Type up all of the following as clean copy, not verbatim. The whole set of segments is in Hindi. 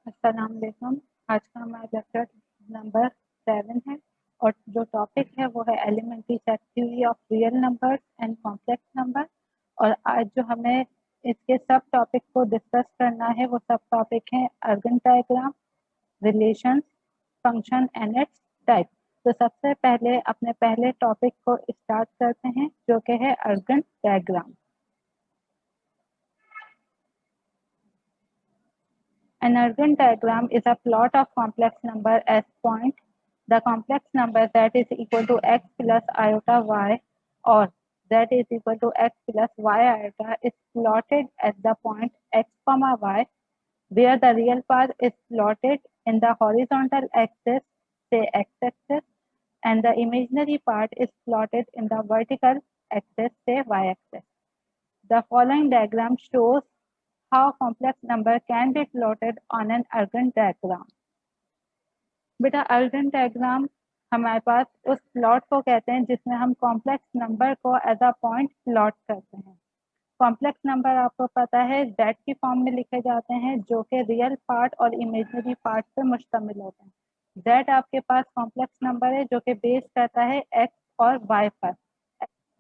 अस्सलाम वालेकुम। आज का हमारा लेक्चर नंबर 7 है और जो टॉपिक है वो है elementary set theory of real numbers and complex number. और आज जो हमें इसके सब टॉपिक को डिस्कस करना है वो सब टॉपिक हैं organ diagram, relations, function and it's type. तो सबसे पहले अपने पहले टॉपिक को स्टार्ट करते हैं जो कि है organ diagram. An Argand diagram is a plot of complex number as point. The complex number that is equal to x plus iota y or that is equal to x plus y iota is plotted at the point x comma y, where the real part is plotted in the horizontal axis, say x-axis, and the imaginary part is plotted in the vertical axis, say y-axis. The following diagram shows how complex number can be plotted on an Argand diagram. बेटा अर्गन डायग्राम हमारे पास उस प्लॉट को कहते हैं जिसमें हम कॉम्प्लेक्स नंबर को एज अ पॉइंट प्लॉट करते हैं। कॉम्प्लेक्स नंबर आपको पता है जेड की फॉर्म में लिखे जाते हैं जो कि रियल पार्ट और इमेजिनरी पार्ट पर मुश्तमिल होते हैं। जेड आपके पास कॉम्प्लेक्स नंबर है जो कि बेस करता है एक्स और वाई पर।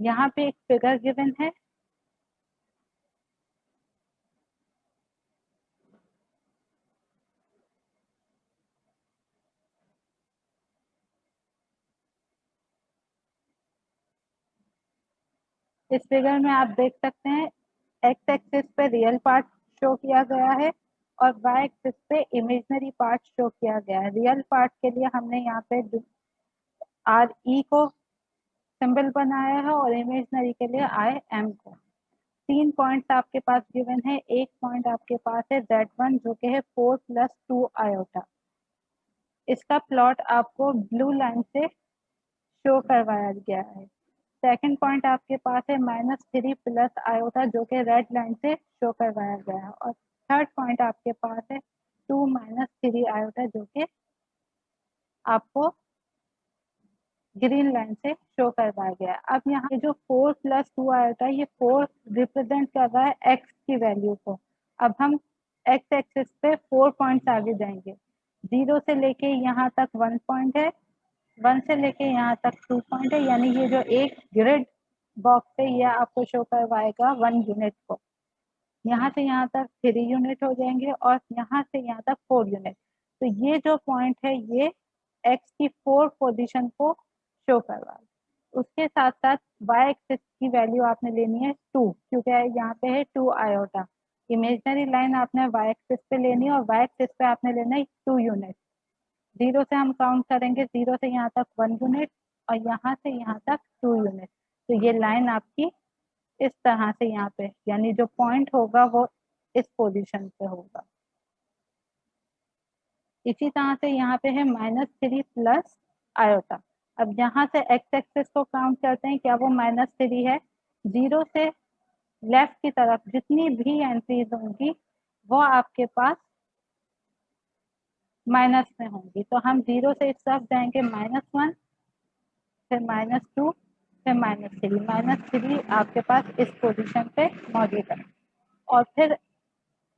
यहाँ पे एक फिगर गिवन है। इस फिगर में आप देख सकते हैं एक्स एक्सिस पे रियल पार्ट शो किया गया है और वाई एक्सिस पे इमेजिनरी पार्ट शो किया गया है। रियल पार्ट के लिए हमने यहाँ पे आर ई को सिंबल बनाया है और इमेजिनरी के लिए आई एम को। 3 पॉइंट्स आपके पास गिवन है। एक पॉइंट आपके पास है Z1 जो कि है 4 + 2 आयोटा। इसका प्लॉट आपको ब्लू लाइन से शो करवाया गया है। सेकंड पॉइंट आपके पास है -3 + आयोटा जो कि रेड लाइन से शो करवाया गया है और थर्ड पॉइंट आपके पास है 2 - 3 आयोटा जो कि आपको ग्रीन लाइन से शो करवाया गया है। अब यहाँ जो 4 + 2 आयोटा ये 4 रिप्रेजेंट कर रहा है एक्स की वैल्यू को। अब हम एक्स एक्सिस पे 4 पॉइंट्स आगे जाएंगे। 0 से लेके यहाँ तक 1 पॉइंट है, 1 से लेके यहाँ तक 2 पॉइंट है, यानी ये जो एक ग्रिड बॉक्स है ये आपको शो करवाएगा 1 यूनिट को। यहाँ से यहाँ तक 3 यूनिट हो जाएंगे और यहाँ से यहाँ तक 4 यूनिट। तो ये जो पॉइंट है ये एक्स की 4 पोजीशन को शो करवा। उसके साथ साथ वाई एक्सिस की वैल्यू आपने लेनी है 2 क्योंकि यहाँ पे है 2 आयोटा। इमेजिनरी लाइन आपने वाई एक्सिस पे लेनी है और वाई एक्सिस पे आपने लेना है 2 यूनिट। 0 से हम काउंट करेंगे, 0 से यहाँ तक 1 यूनिट और यहाँ से यहाँ तक 2 यूनिट। तो ये लाइन आपकी इस तरह से यहाँ पे यानी जो पॉइंट होगा वो इस पोजीशन पे होगा। इसी तरह से यहाँ पे है -3 + आयोटा। अब यहाँ से एक्स एक्सिस को काउंट करते हैं, क्या वो -3 है? 0 से लेफ्ट की तरफ जितनी भी एंट्रीज होंगी वो आपके पास माइनस में होंगी। तो हम 0 से इस तरफ जाएंगे -1, फिर -2, फिर -3। -3 आपके पास इस पोजीशन पे मौजूद है और फिर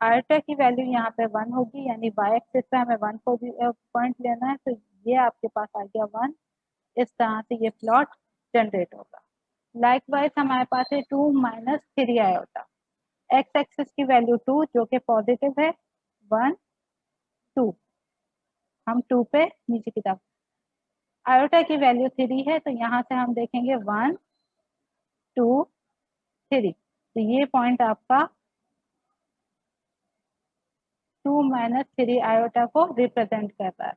आयोटा की वैल्यू यहाँ पे 1 होगी, यानी वाई एक्सिस पे हमें 1 पॉइंट लेना है। तो ये आपके पास आ गया 1। इस तरह से ये प्लॉट जनरेट होगा। लाइकवाइज हमारे पास है 2 - 3 आयोटा। एक्स एक्सिस की वैल्यू 2 जो कि पॉजिटिव है, 1 2। हम 2 पे नीचे की तरफ, आयोटा की वैल्यू 3 है तो यहाँ से हम देखेंगे 1 2 3। तो ये पॉइंट आपका 2 - 3 आयोटा को रिप्रेजेंट कर रहा है।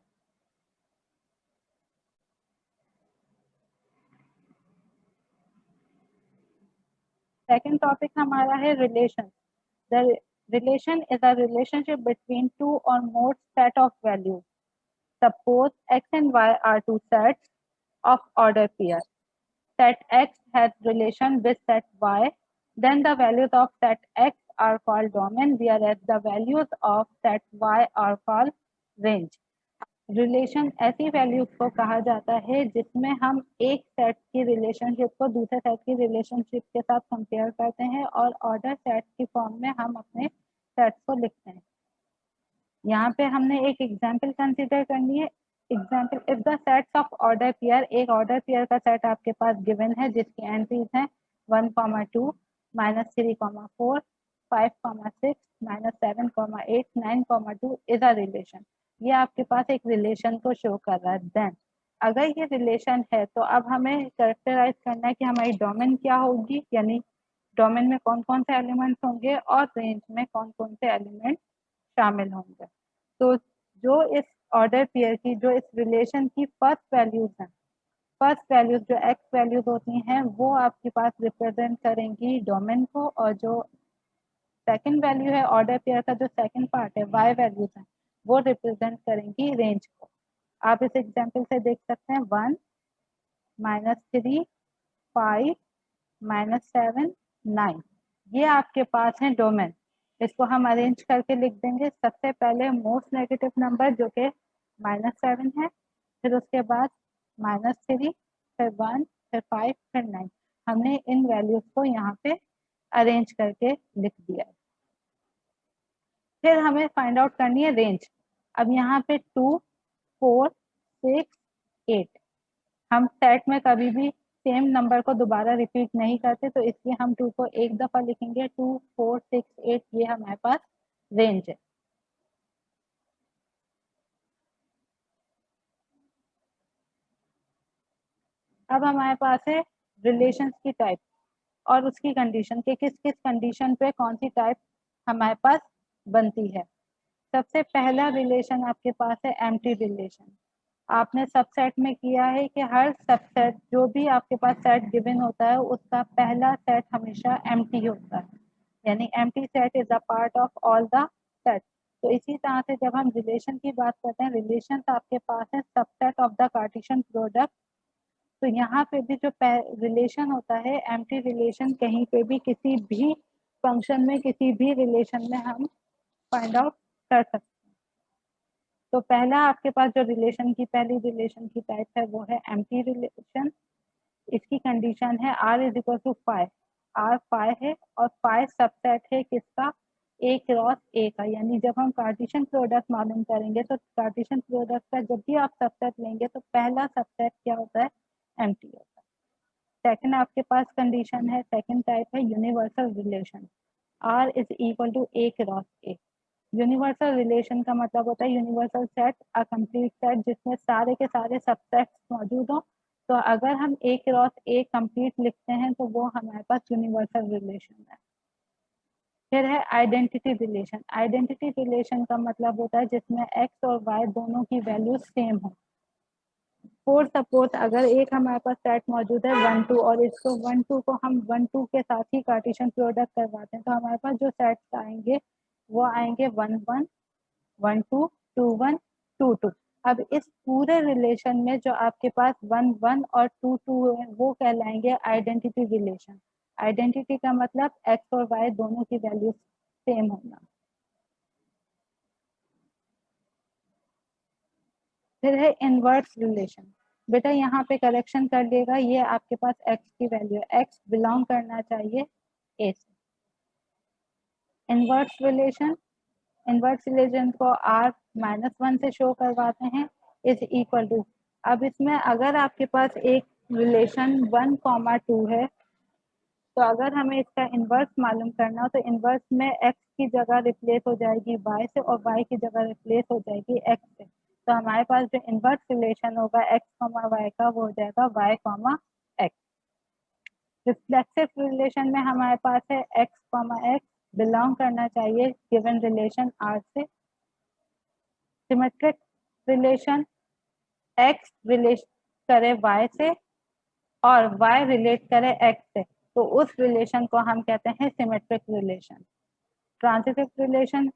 सेकंड टॉपिक हमारा है relation. The relation is a relationship between 2 or more set of values. Suppose x and y are two sets of order pair. Set x has relation with set y, then the values of set x are called domain, whereas the values of set y are called range. Relation ऐसी वैल्यूज को कहा जाता है जिसमें हम एक सेट की रिलेशनशिप को दूसरे सेट की रिलेशनशिप के साथ कंपेयर करते हैं और ऑर्डर सेट की फॉर्म में हम अपने सेट्स को लिखते हैं। यहाँ पे हमने एक एग्जाम्पल कंसिडर करनी है। Example, if the sets of order pair, एक ऑर्डर पेयर का सेट आपके पास गिवन है जिसकी एंट्रीज हैं 1,2 -3,4 5,6 -7,8 9,2 इज अ रिलेशन। ये आपके पास एक रिलेशन को शो कर रहा है। देन अगर ये रिलेशन है तो अब हमें कैरेक्टराइज करना है कि हमारी डोमेन क्या होगी, यानी डोमेन में कौन कौन से एलिमेंट्स होंगे और रेंज में कौन कौन से एलिमेंट शामिल होंगे। तो जो इस ऑर्डर पेयर की, जो इस रिलेशन की फर्स्ट वैल्यूज हैं, फर्स्ट वैल्यूज जो एक्स वैल्यूज होती हैं वो आपके पास रिप्रेजेंट करेंगी डोमेन को, और जो सेकंड वैल्यू है ऑर्डर पेयर का, जो सेकंड पार्ट है वाई वैल्यूज हैं, वो रिप्रेजेंट करेंगी रेंज को। आप इस एग्जांपल से देख सकते हैं 1 -3 5 -7 9, ये आपके पास है डोमेन। इसको हम अरेंज करके लिख देंगे। सबसे पहले मोस्ट नेगेटिव नंबर जो कि -7 है, फिर उसके बाद -3, फिर 1, फिर 5, फिर 9। हमने इन वैल्यूज को यहाँ पे अरेंज करके लिख दिया है। फिर हमें फाइंड आउट करनी है रेंज। अब यहाँ पे 2 4 6 8, हम सेट में कभी भी सेम नंबर को दोबारा रिपीट नहीं करते, तो इसलिए हम 2 को एक दफा लिखेंगे। 2 4 6 8, ये हमारे पास रेंज है। अब हमारे पास है रिलेशंस की टाइप और उसकी कंडीशन के किस किस कंडीशन पे कौन सी टाइप हमारे पास बनती है। सबसे पहला रिलेशन आपके पास है एम्प्टी रिलेशन। आपने सबसेट में किया है कि हर सबसेट, जो भी आपके पास सेट गिवन होता है उसका पहला सेट हमेशा एम्प्टी होता है, यानी empty set is a part of all the set. तो इसी तरह से जब हम रिलेशन की बात करते हैं, रिलेशन आपके पास है subset of the Cartesian product. तो यहाँ पे भी जो रिलेशन होता है एम्प्टी रिलेशन, कहीं पे भी किसी भी फंक्शन में किसी भी रिलेशन में हम फाइंड आउट कर सकते हैं। तो पहला आपके पास जो रिलेशन की पहली रिलेशन की टाइप है वो है एम्प्टी रिलेशन। इसकी कंडीशन है r is equal to five. r 5 है और 5 सबसेट है किसका, a क्रॉस a का। यानी जब हम कार्टेशियन प्रोडक्ट मालूम करेंगे तो कार्टेशियन प्रोडक्ट का जब भी आप सबसेट लेंगे तो पहला सबसेट क्या होता है, एम्प्टी होता है। सेकंड आपके पास कंडीशन है, सेकंड टाइप है universal relation. r is equal to a cross a। Universal relation का मतलब होता है universal set, a complete set जिसमें सारे के सारे सबसेट्स मौजूद हो। तो अगर हम ए क्रॉस ए कंप्लीट लिखते हैं तो वो हमारे पास यूनिवर्सल रिलेशन है। फिर है आइडेंटिटी रिलेशन। आइडेंटिटी रिलेशन का मतलब होता है जिसमें एक्स और वाई दोनों की वैल्यू सेम हो। फॉर सपोज अगर एक हमारे पास सेट मौजूद है 1 2, और इसको 1 2 को हम 1 2 के साथ ही कार्टेशियन प्रोडक्ट करवाते हैं, तो हमारे पास जो सेट्स आएंगे वो आएंगे 1 1 1 2 2 1 2 2। अब इस पूरे रिलेशन में जो आपके पास 1 1 और 2 2 है वो कहलाएंगे आइडेंटिटी रिलेशन। आइडेंटिटी का मतलब एक्स और वाई दोनों की वैल्यू सेम होना। फिर है इनवर्स रिलेशन। बेटा यहाँ पे करेक्शन कर लेगा, ये आपके पास एक्स की वैल्यू है, एक्स बिलोंग करना चाहिए ए से। इनवर्स रिलेशन, इनवर्स रिलेशन को r -1 से शो करवाते हैं, इज इक्वल टू। अब इसमें अगर आपके पास एक रिलेशन 1,2 है, तो अगर हमें इसका इनवर्स मालूम करना हो तो इनवर्स में x की जगह रिप्लेस हो जाएगी y से और y की जगह रिप्लेस हो जाएगी x से। तो हमारे पास जो इनवर्स रिलेशन होगा x, y का, वो हो जाएगा y, x। रिफ्लेक्सिव रिलेशन में हमारे पास है x, x बिलोंग करना चाहिए गिवन रिलेशन r से। सिमेट्रिक रिलेशन, x रिलेट करे y से और y रिलेट करे x से, तो उस रिलेशन को हम कहते हैं symmetric relation. Transitive relation,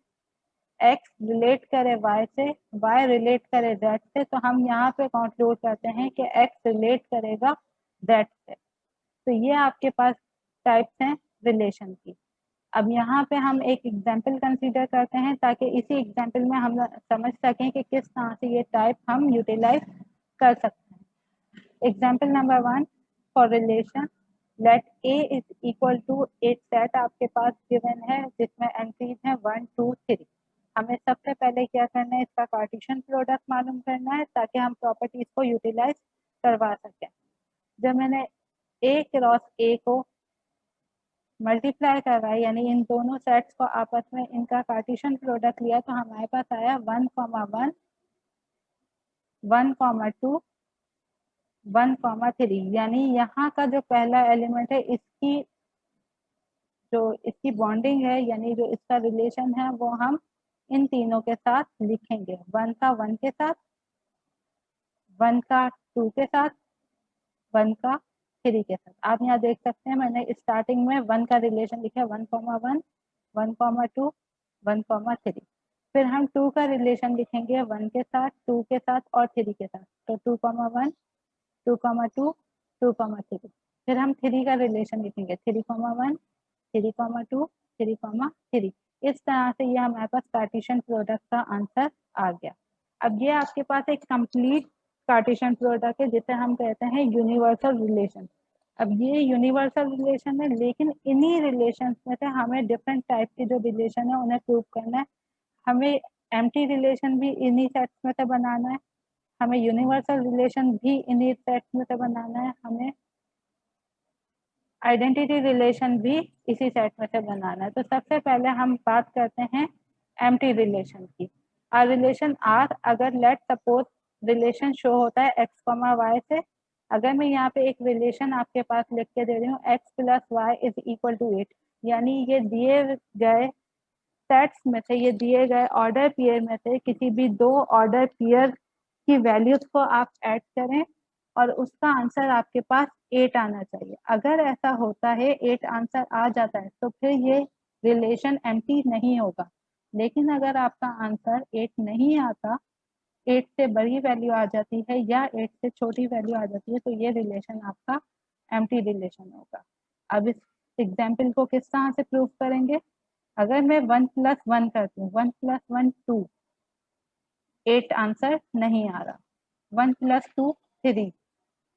x relate करे y से, y रिलेट करे z से, तो हम यहाँ पे कंक्लूड करते हैं कि x रिलेट करेगा z से। तो ये आपके पास टाइप्स हैं रिलेशन की। अब यहाँ पे हम एक एग्जाम्पल कंसीडर करते हैं ताकि इसी एग्जाम्पल में हम समझ सकें कि किस तरह से ये टाइप हम यूटिलाइज कर सकते हैं। Example number 1, for relation let a is equal to एक सेट आपके पास गिवन है जिसमें एंट्रीज हैं 1 2 3। हमें सबसे पहले क्या करना है, इसका कार्टेशियन प्रोडक्ट मालूम करना है ताकि हम प्रॉपर्टीज को यूटिलाइज करवा सकें। जब मैंने ए क्रॉस ए को मल्टीप्लाई करवाया, यानी इन दोनों सेट्स को आपस में इनका कार्टेशियन प्रोडक्ट लिया, तो हमारे पास आया 1,1, 1,2, 1,3। यानी यहाँ का जो पहला एलिमेंट है इसकी जो इसकी बॉन्डिंग है, यानी जो इसका रिलेशन है, वो हम इन तीनों के साथ लिखेंगे। 1 का 1 के साथ, 1 का 2 के साथ, 1 का 3 के साथ। आप यहाँ देख सकते हैं मैंने स्टार्टिंग में 1 का रिलेशन लिखा है, 1,1, 1,2, 1,3। फिर हम 2 का रिलेशन लिखेंगे 1 के साथ, 2 के साथ और 3 के साथ, तो 2,1, 2,2, 2,3। फिर हम 3 का रिलेशन लिखेंगे 3,1, 3,2, 3,3। इस तरह से ये हमारे पास कार्टेशियन प्रोडक्ट का आंसर आ गया। अब ये आपके पास एक कंप्लीट कार्टेशियन प्रोडक्ट है जिसे हम कहते हैं यूनिवर्सल रिलेशन। अब ये यूनिवर्सल रिलेशन है, लेकिन इन्हीं रिलेशन में से हमें डिफरेंट टाइप के जो रिलेशन है उन्हें प्रूव करना है। हमें एम्प्टी रिलेशन भी इन्हीं सेट्स में से बनाना है, हमें यूनिवर्सल रिलेशन भी इन्हीं सेट्स में से बनाना है, हमें आइडेंटिटी रिलेशन भी इसी सेट में से बनाना है। तो सबसे पहले हम बात करते हैं एम्प्टी रिलेशन की। आर रिलेशन आर, अगर लेट सपोज रिलेशन शो होता है एक्स कॉमा वाई से। अगर मैं यहाँ पे एक रिलेशन आपके पास लिख के दे रही हूँ, x plus y is equal to 8, यानी ये दिए गए सेट्स में से, ये दिए गए ऑर्डर पेयर में से किसी भी दो ऑर्डर पेयर की वैल्यूज को आप ऐड करें और उसका आंसर आपके पास 8 आना चाहिए। अगर ऐसा होता है, 8 आंसर आ जाता है, तो फिर ये रिलेशन एम्प्टी नहीं होगा। लेकिन अगर आपका आंसर 8 नहीं आता, 8 से बड़ी वैल्यू आ जाती है या 8 से छोटी वैल्यू आ जाती है, तो ये रिलेशन आपका एम्प्टी रिलेशन होगा। अब इस एग्जाम्पल को किस तरह से प्रूव करेंगे? अगर मैं 1 प्लस 1 करती हूँ, 1 प्लस 1 2, 8 आंसर नहीं आ रहा। 1 plus 2 3,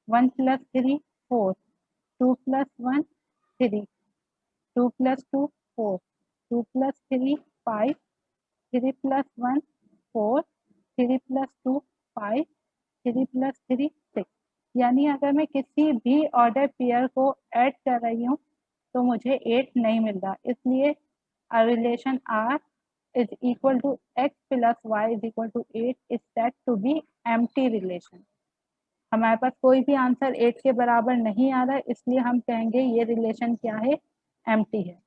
1 plus 3 4, 2 plus 1 3, 2 plus 2 4, 2 plus 3 5, 3 plus 1 4, 3 plus 2 5, 3 plus 3 6। यानी अगर मैं किसी भी ऑर्डर पेयर को ऐड कर रही हूँ तो मुझे 8 नहीं मिल रहा। इसलिए relation R is equal to x plus y is equal to 8 is said to be empty relation। हमारे पास कोई भी आंसर 8 के बराबर नहीं आ रहा, इसलिए हम कहेंगे ये रिलेशन क्या है, एम्प्टी है।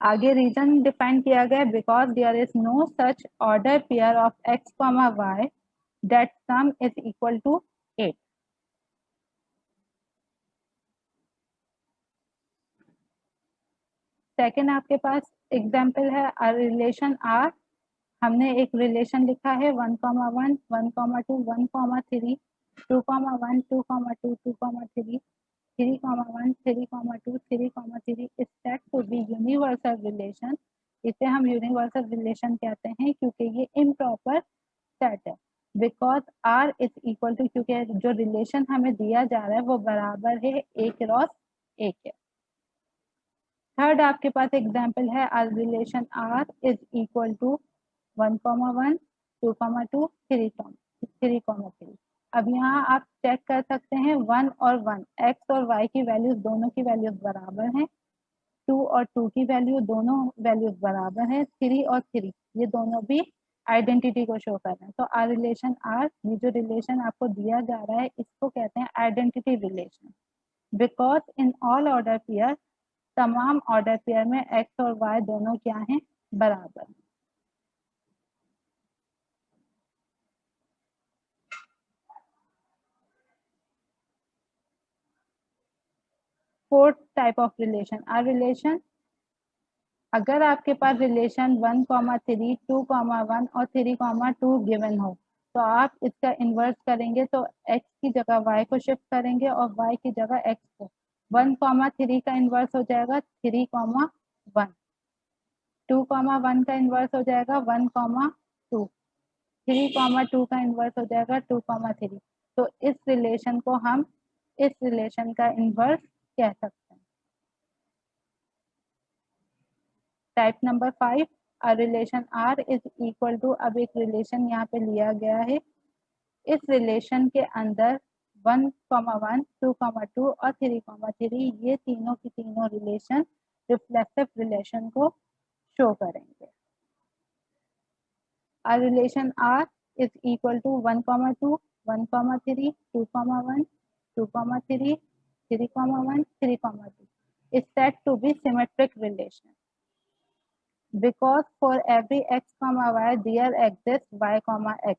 आगे रीजन डिफाइन किया गया, because there is no such order pair of x, y that sum is equal to 8। Second आपके पास एग्जाम्पल है रिलेशन R। हमने एक रिलेशन लिखा है 1,1, 1,2, 1,3, 2,1, 2,2, 2,3, 3,1, 3,2, 3,3 is said to be universal relation. इसे हम यूनिवर्सल रिलेशन कहते हैं क्योंकि ये इम्प्रॉपर सेट है। Because R is equal to, क्योंकि जो रिलेशन हमें दिया जा रहा है वो बराबर है A क्रॉस A के। थर्ड आपके पास एग्जाम्पल है relation R is equal to 1,1, 2,2, 3,3। अब यहाँ आप चेक कर सकते हैं 1 और 1, x और y की वैल्यूज, दोनों की वैल्यूज बराबर हैं। 2 और 2 की वैल्यू, दोनों वैल्यूज बराबर हैं। 3 और 3 ये दोनों भी आइडेंटिटी को शो कर रहे हैं। तो आर रिलेशन आर, ये जो रिलेशन आपको दिया जा रहा है इसको कहते हैं identity relation. Because in all order pair, तमाम ऑर्डर पेयर में x और y दोनों क्या हैं, बराबर। Fourth type of relation, R relation. अगर आपके पास रिलेशन 1,3, 2,1 और 3,2 गिवन हो, तो आप इसका इन्वर्स करेंगे, तो x की जगह y को शिफ्ट करेंगे और y की जगह x को। 1,3 का इन्वर्स हो जाएगा 3,1, 2,1 का इन्वर्स हो जाएगा 1,2, 3,2 का इन्वर्स हो जाएगा 2,3। तो इस रिलेशन को हम इस रिलेशन का इन्वर्स कह सकते हैं। टाइप नंबर 5, और relation R is equal to, अब एक रिलेशन यहाँ पे लिया गया है, इस रिलेशन के अंदर 1,1, 2,2 और 3,3 ये तीनों की तीनों रिलेशन रिफ्लेक्सिव रिलेशन को शो करेंगे। और relation R is equal to 1,2, 1,3, 2,1, 2,3, 3,1, 3,2 is said to be symmetric relation because for every x, y there exists y, x।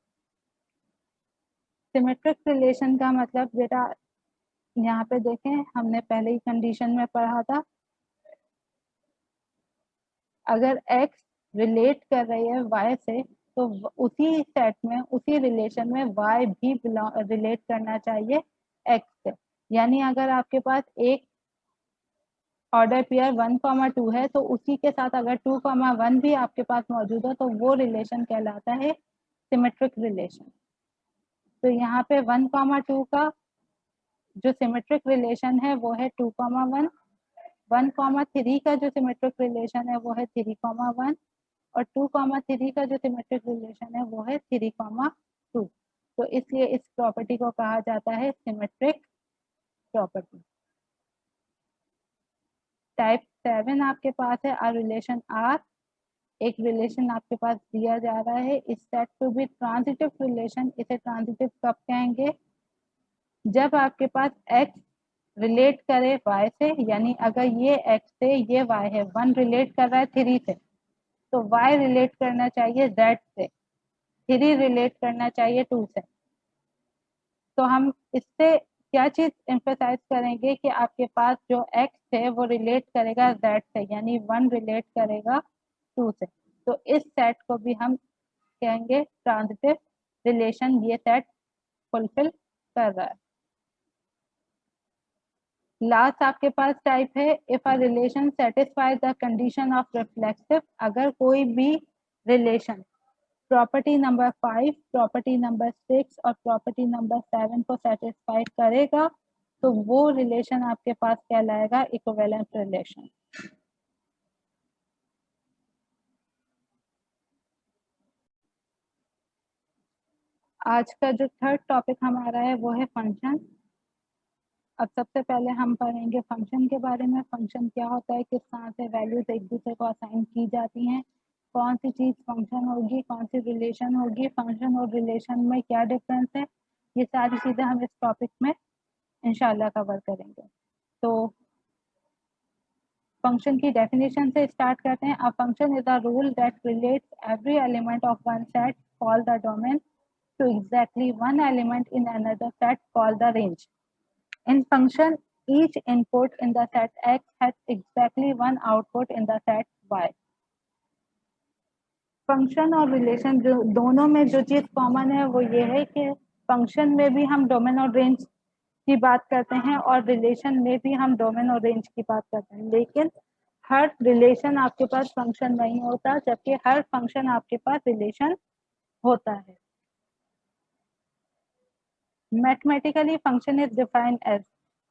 Symmetric relation का मतलब बेटा यहाँ पे देखें, हमने पहले ही कंडीशन में पढ़ा था, अगर x रिलेट कर रही है y से तो उसी सेट में, उसी रिलेशन में y भी रिलेट करना चाहिए x से। यानी अगर आपके पास एक ऑर्डर पेयर 1,2 है तो उसी के साथ अगर 2,1 भी आपके पास मौजूद है तो वो रिलेशन कहलाता है सिमेट्रिक रिलेशन। तो यहाँ पे 1,2 का जो सिमेट्रिक रिलेशन है वो है 2,1, 1,3 का जो सिमेट्रिक रिलेशन है वो है 3,1 और 2,3 का जो सिमेट्रिक रिलेशन है वो है 3,2। तो इसलिए इस प्रॉपर्टी को कहा जाता है सिमेट्रिक प्रॉपर्टी। टाइप 7 आपके पास है अ रिलेशन आर, एक रिलेशन आपके पास दिया जा रहा है, is set to be transitive relation. इसे ट्रांजिटिव कब कहेंगे? जब आपके पास x रिलेट करे y से, यानी अगर ये x से ये y है, 1 रिलेट कर रहा है 3 से तो y रिलेट करना चाहिए z से, 3 रिलेट करना चाहिए 2 से। तो हम इससे क्या चीज एम्फेसाइज करेंगे कि आपके पास जो x है वो रिलेट करेगा z से, यानी 1 रिलेट करेगा 2 से। तो इस सेट को भी हम कहेंगे ट्रांजिटिव रिलेशन, ये सेट फुलफिल कर रहा है। लास्ट आपके पास टाइप है if a relation satisfy the condition of reflexive. अगर कोई भी relation property number 5, property number 6 और प्रॉपर्टी नंबर 7 को सेटिस्फाई करेगा तो वो रिलेशन आपके पास कहलाएगा इक्विवेलेंट रिलेशन। आज का जो थर्ड टॉपिक हमारा है वो है फंक्शन। अब सबसे पहले हम पढ़ेंगे फंक्शन के बारे में। फंक्शन क्या होता है, किस तरह से वैल्यूज एक दूसरे को असाइन की जाती हैं, कौन सी चीज फंक्शन होगी, कौन सी रिलेशन होगी, फंक्शन और रिलेशन में क्या डिफरेंस है, ये सारी चीजें हम इस टॉपिक में इंशाल्लाह कवर करेंगे। तो फंक्शन की डेफिनेशन से स्टार्ट करते हैं। A function is a rule that relates every element of one set called the domain to exactly one element in another set called the range. In function, each input in the set X has exactly one output in the set Y. Function और रिलेशन जो दोनों में जो चीज कॉमन है वो ये है कि फंक्शन में भी हम डोमेन और रेंज की बात करते हैं और रिलेशन में भी हम डोमेन और रेंज की बात करते हैं, लेकिन हर रिलेशन आपके पास फंक्शन नहीं होता, जबकि हर फंक्शन आपके पास रिलेशन होता है। Mathematically function is defined as,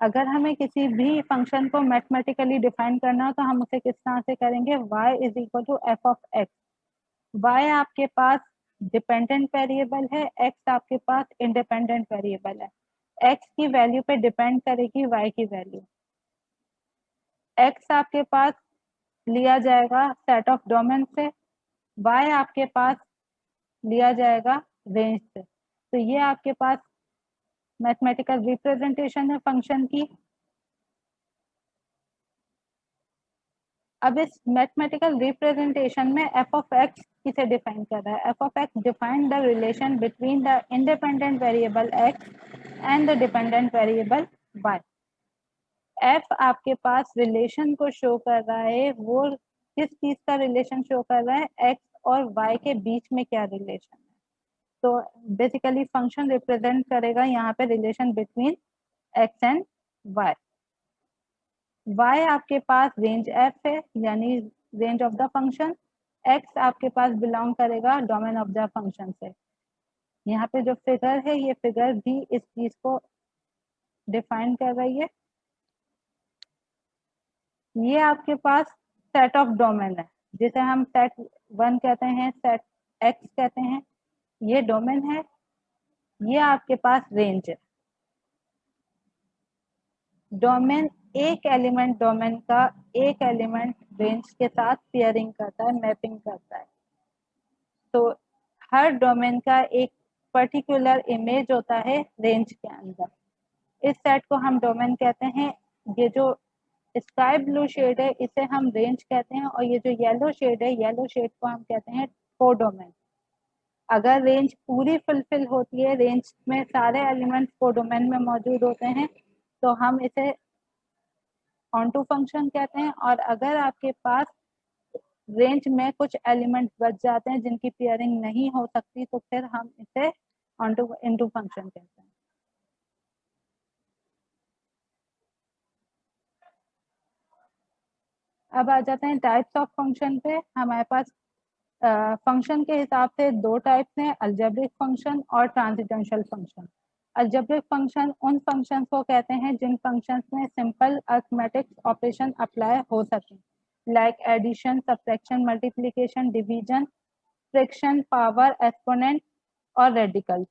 अगर हमें किसी भी फंक्शन को मैथमेटिकली डिफाइन करना हो तो हम उसे किस तरह से करेंगे? y is equal to F of X. y आपके पास डिपेंडेंट वेरिएबल है, x आपके पास इंडिपेंडेंट वेरिएबल है। x की वैल्यू पे डिपेंड करेगी y की वैल्यू। x आपके पास लिया जाएगा सेट ऑफ डोमेन से, y आपके पास लिया जाएगा रेंज से। तो ये आपके पास मैथमेटिकल रिप्रेजेंटेशन है फंक्शन की। अब इस मैथमेटिकल रिप्रेजेंटेशन में एफ ऑफ एक्स किसे डिफाइन कर रहा है? F of X define the relation between the independent variable X and the dependent variable Y. F आपके पास रिलेशन को शो कर रहा है, वो किस चीज का रिलेशन शो कर रहा है? एक्स और वाई के बीच में क्या रिलेशन है। तो बेसिकली फंक्शन रिप्रेजेंट करेगा यहाँ पे relation between X and Y. y आपके पास रेंज f है, यानी range of the function. x आपके पास बिलोंग करेगा डोमेन ऑफ द फंक्शन से। यहाँ पे जो फिगर है ये फिगर भी इस चीज को डिफाइन कर रही है। ये आपके पास सेट ऑफ डोमेन है, जिसे हम सेट 1 कहते हैं, सेट एक्स कहते हैं, ये डोमेन है, ये आपके पास रेंज है। डोमेन एक एलिमेंट डोमेन का एक एलिमेंट रेंज के साथ पेयरिंग करता है, मैपिंग करता है। तो हर डोमेन का एक पर्टिकुलर इमेज होता है रेंज के अंदर। इस सेट को हम डोमेन कहते हैं। ये जो स्काई ब्लू शेड है इसे हम रेंज कहते हैं, और ये जो येलो शेड है, येलो शेड को हम कहते हैं कोडोमेन। अगर रेंज पूरी फुलफिल होती है, रेंज में सारे एलिमेंट्स कोडोमेन में मौजूद होते हैं, तो हम इसे ऑनटू फंक्शन कहते हैं। और अगर आपके पास रेंज में कुछ एलिमेंट बच जाते हैं जिनकी पेयरिंग नहीं हो सकती, तो फिर हम इसे ऑनटू इनटू फंक्शन कहते हैं। अब आ जाते हैं टाइप्स ऑफ फंक्शन पे। हमारे पास फंक्शन के हिसाब से दो टाइप्स हैं, अलजेब्रिक फंक्शन और ट्रांजिटेंशियल फंक्शन। अलजेब्रिक फंक्शन उन फंक्शंस को कहते हैं जिन फंक्शंस में सिंपल अरिथमेटिक ऑपरेशन अप्लाई हो सके, like addition, subtraction, multiplication, division, fraction, power, exponent और रेडिकल।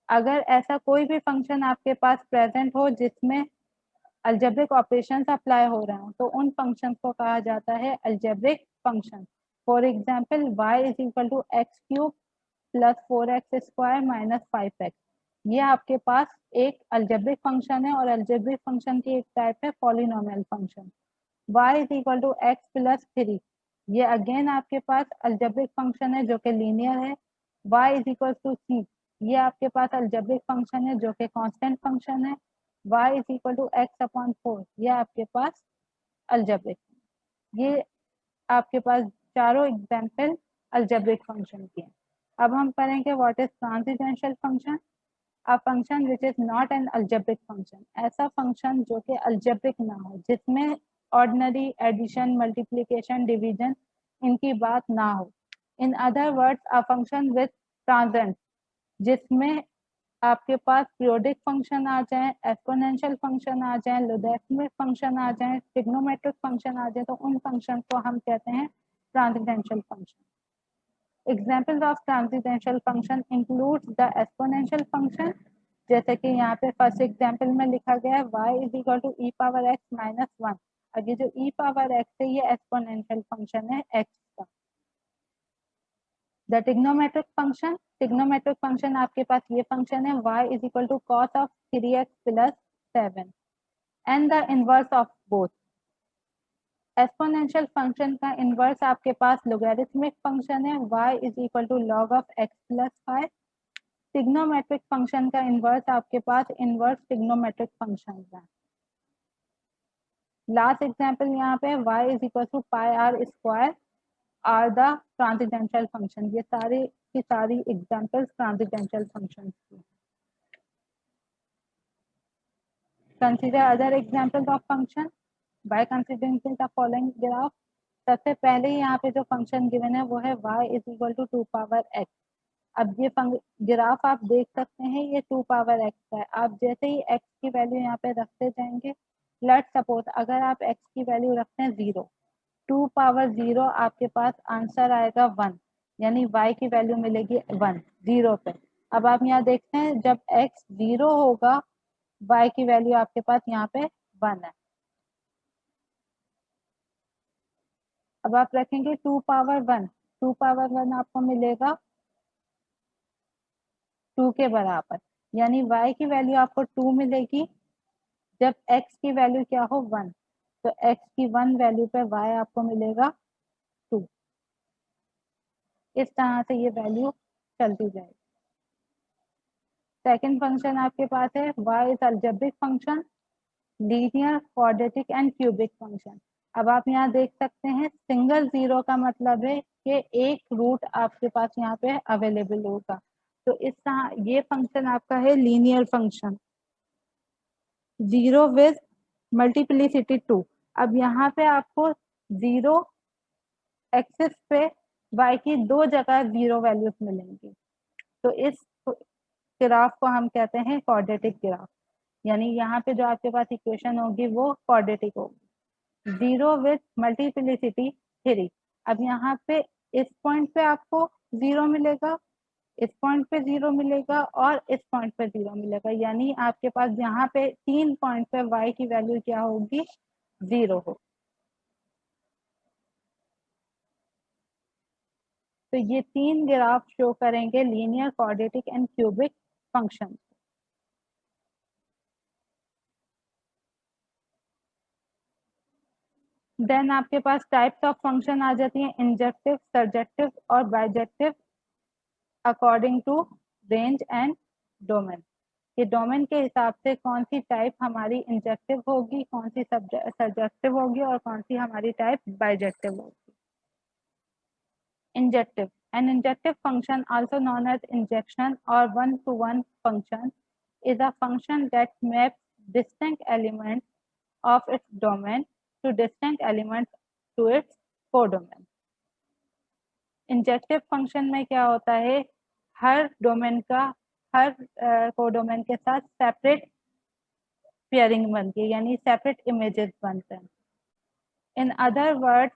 अगर ऐसा कोई भी फंक्शन आपके पास प्रेजेंट हो जिसमें अलजेब्रिक ऑपरेशंस अप्लाई हो रहे हो, तो उन फंक्शंस को कहा जाता है algebraic function. For example y is equal to X cube plus 4x square minus 5x। ये आपके पास एक अलजेब्रिक फंक्शन है, और अलजेब्रिक फंक्शन की एक टाइप है polynomial function. y is equal to X plus 3, ये अगेन आपके पास अलजेब्रिक फंक्शन है जो कि लीनियर है। y is equal to c, ये आपके पास अलजेब्रिक फंक्शन है जो कि कांस्टेंट फंक्शन है। y is equal to X upon 4, ये आपके पास अलजेब्रिक। ये आपके पास चारों एग्जाम्पल अलजेब्रिक फंक्शन के हैं। अब हम पढ़ेंगे what is transcendental function. A function which is not an algebraic function, ऐसा फंक्शन जो कि अलजेब्रिक ना हो, जिसमें ऑर्डिनरी एडिशन, मल्टीप्लिकेशन, डिवीजन इनकी बात ना हो। In other words, a function with ट्रांजेंट, जिसमें आपके पास पीरियोडिक फंक्शन आ जाए, एक्सपोनेंशियल फंक्शन आ जाए, लोगैरिथमिक फंक्शन आ जाए, ट्रिग्नोमेट्रिक फंक्शन आ जाए, तो उन फंक्शन को हम कहते हैं transcendental function. Examples of transcendental function includes the exponential function, जैसे कि यहाँ पे फर्स्ट एग्जाम्पल में लिखा गया है y is equal to E power X minus 1। अब ये जो ई पावर एक्स है ये एक्सपोनेंशियल फंक्शन है x का। The trigonometric function, trigonometric function आपके पास ये फंक्शन है y is equal to cos of 3x plus 7 and the inverse of both. Exponential function का इनवर्स आपके पास लोगैरिथमिक फंक्शन है, y is equal to log of x plus 5। Trigonometric function का इनवर्स आपके पास इनवर्स ट्रिग्नोमेट्रिक फंक्शन है। लास्ट एग्जाम्पल यहाँ पे y is equal to pi r square are the transcendental function. ये सारी की सारी एग्जाम्पल्स ट्रांजिटेंशियल फंक्शन की। Consider other examples of function by considering the following graph. सबसे पहले यहाँ पे जो फंक्शन गिवन है वो है y is equal to 2 power x। अब ये ग्राफ आप देख सकते हैं, ये 2 पावर x का है। आप जैसे ही x की वैल्यू यहाँ पे रखते जाएंगे, लेट सपोज अगर आप x की वैल्यू रखते हैं 0, 2 पावर 0 आपके पास आंसर आएगा 1, यानी y की वैल्यू मिलेगी 1 0 पे। अब आप यहाँ देखते हैं जब x 0 होगा, y की वैल्यू आपके पास यहाँ पे 1 है। अब आप रखेंगे 2 पावर 1, 2 पावर 1 आपको मिलेगा 2 के बराबर, यानी y की वैल्यू आपको 2 मिलेगी जब x की वैल्यू क्या हो 1। तो x की 1 वैल्यू पे y आपको मिलेगा 2। इस तरह से ये वैल्यू चलती जाएगी। सेकंड फंक्शन आपके पास है y is algebraic function, linear, quadratic and cubic function. अब आप यहाँ देख सकते हैं सिंगल जीरो का मतलब है कि एक रूट आपके पास यहाँ पे अवेलेबल होगा। तो इस तरह ये फंक्शन आपका है लीनियर फंक्शन, 0 विद मल्टीप्लिसिटी 2। अब यहाँ पे आपको 0 एक्सिस पे y की दो जगह 0 वैल्यूज मिलेंगी। तो इस ग्राफ को हम कहते हैं क्वाड्रेटिक ग्राफ, यानी यहाँ पे जो आपके पास इक्वेशन होगी वो क्वाड्रेटिक होगी। 0 विद मल्टीप्लिसिटी 3, अब यहाँ पे इस पॉइंट पे आपको 0 मिलेगा, इस पॉइंट पे 0 मिलेगा और इस पॉइंट पे 0 मिलेगा, यानी आपके पास यहाँ पे 3 पॉइंट पे y की वैल्यू क्या होगी, 0 हो। तो ये 3 ग्राफ शो करेंगे linear, quadratic and cubic function. Then आपके पास टाइप्स ऑफ फंक्शन आ जाती हैं, इंजेक्टिव, सर्जेक्टिव और bijective according to range and domain. कि डोमेन के हिसाब से कौन सी टाइप हमारी इंजेक्टिव होगी, कौन सी सर्जेक्टिव होगी और कौन सी हमारी टाइप बाइजेक्टिव होगी। Injective. An injective function, also known as injection or one-to-one function, is a function that maps distinct elements of its domain to distinct elements to its codomain. Injective function में क्या होता है, हर डोमेन का हर कोडोमेन के साथ सेपरेट पेयरिंग बनती है, यानी सेपरेट इमेजेस बनते हैं। In other words,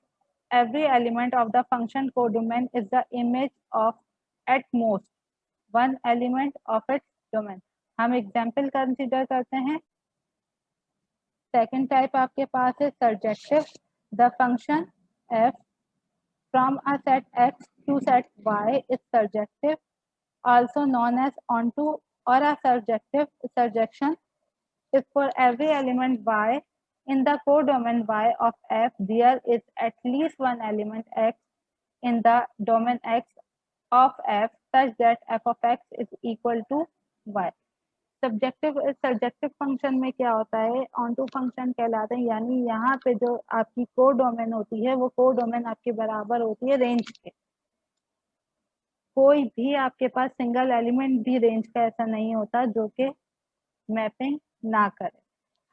every element of the function codomain is the image of at most one element of its domain. हम एग्जाम्पल कंसिडर करते हैं। सेकेंड टाइप आपके पास है surjective. The function f from a set x to set y is surjective, also known as onto or a surjection if for every element y in the codomain y of f there is at least one element x in the domain x of f such that f of x is equal to y. Surjective function में क्या होता है, ऑनटू फंक्शन कहलाते हैं, यानी यहाँ पे जो आपकी को डोमेन होती है वो को डोमेन आपके बराबर होती है रेंज के। कोई भी आपके पास सिंगल एलिमेंट भी रेंज का ऐसा नहीं होता जो कि मैपिंग ना करे।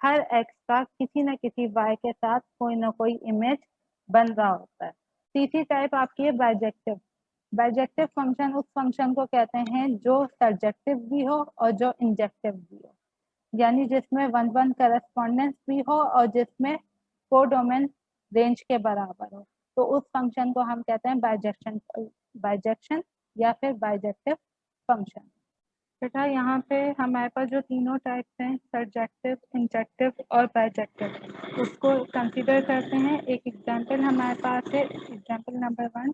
हर एक्स का किसी न किसी वाई के साथ कोई ना कोई इमेज बन रहा होता है। तीसरी टाइप आपकी है बाइजेक्टिव। बाइजेक्टिव फंक्शन उस फंक्शन को कहते हैं जो सर्जेक्टिव भी हो और जो इंजेक्टिव भी हो, यानी जिसमें वन वन करस्पॉन्डेंस भी हो और जिसमें कोडोमेन रेंज के बराबर हो, तो उस फंक्शन को हम कहते हैं बाइजेक्शन या फिर बाइजेक्टिव फंक्शन। बेटा यहाँ पे हमारे पास जो तीनों टाइप्स हैं, सर्जेक्टिव, इंजेक्टिव और बाइजेक्टिव, उसको कंसीडर करते हैं। एक एग्जांपल हमारे पास है, example number 1,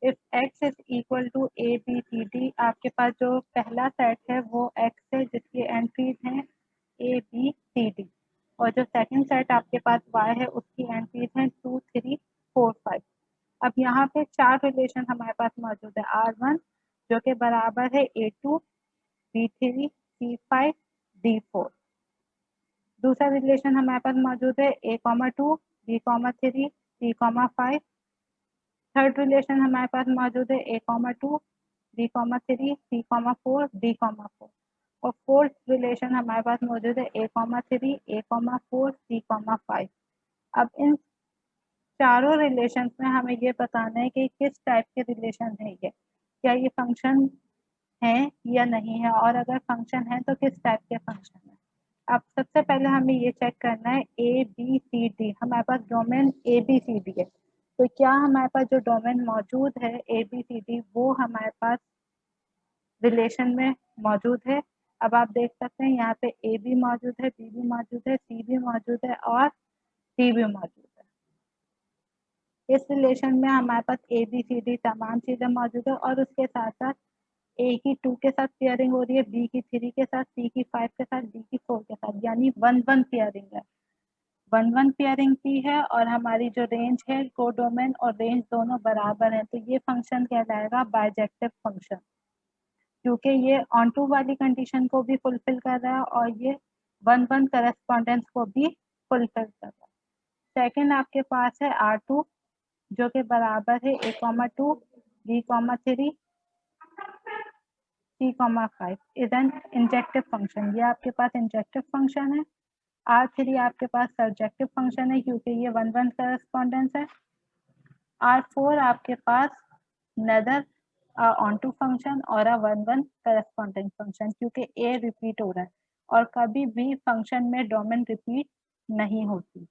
if x is equal to A B C D. आपके पास जो पहला सेट है वो x है जिसकी एंट्रीज हैं ए बी सी डी, और जो सेकंड सेट आपके पास y है उसकी एंट्रीज हैं 2 3 4 5। अब यहाँ पे 4 रिलेशन हमारे पास मौजूद है, R1 जो कि बराबर है A2 B3 C5 D4। दूसरा रिलेशन हमारे पास मौजूद है A2 B3 C5। Third relation हमारे पास मौजूद है A2 B3 C4 D4। और फोर्थ रिलेशन हमारे पास मौजूद है A3 A4 C5। अब इन चारों रिलेशन में हमें ये बताना है कि किस टाइप के रिलेशन है ये, क्या ये फंक्शन है या नहीं है, और अगर फंक्शन है तो किस टाइप के फंक्शन है। अब सबसे पहले हमें ये चेक करना है ए बी सी डी, हमारे पास domain A B C D है, तो क्या हमारे पास जो डोमेन मौजूद है ए बी सी डी वो हमारे पास रिलेशन में मौजूद है। अब आप देख सकते हैं यहाँ पे ए भी मौजूद है, बी भी मौजूद है, सी भी मौजूद है और डी भी मौजूद है। इस रिलेशन में हमारे पास ए बी सी डी तमाम चीजें मौजूद है, और उसके साथ साथ ए की 2 के साथ पेयरिंग हो रही है, बी की 3 के साथ, सी की 5 के साथ, डी की 4 के साथ, यानी 1-1 पेयरिंग है। 1-1 पेयरिंग की है और हमारी जो रेंज है कोडोमेन और रेंज दोनों बराबर है, तो ये फंक्शन कहलाएगा बाइजेक्टिव फंक्शन, क्योंकि ये ऑन टू वाली कंडीशन को भी फुलफिल कर रहा है और ये 1-1 करस्पॉन्डेंस को भी फुलफिल कर रहा है। सेकेंड आपके पास है R2 जो कि बराबर है A2 B3 C5 is an injective function. ये आपके पास इंजेक्टिव फंक्शन है। R3 आपके पास सर्जेक्टिव फंक्शन है क्योंकि ये 1-1 करस्पॉन्डेंस है। R4 आपके पास नेदर ऑन टू फंक्शन और 1-1 करस्पॉन्डिंग फंक्शन, क्योंकि ए रिपीट हो रहा है और कभी भी फंक्शन में डोमेन रिपीट नहीं होती।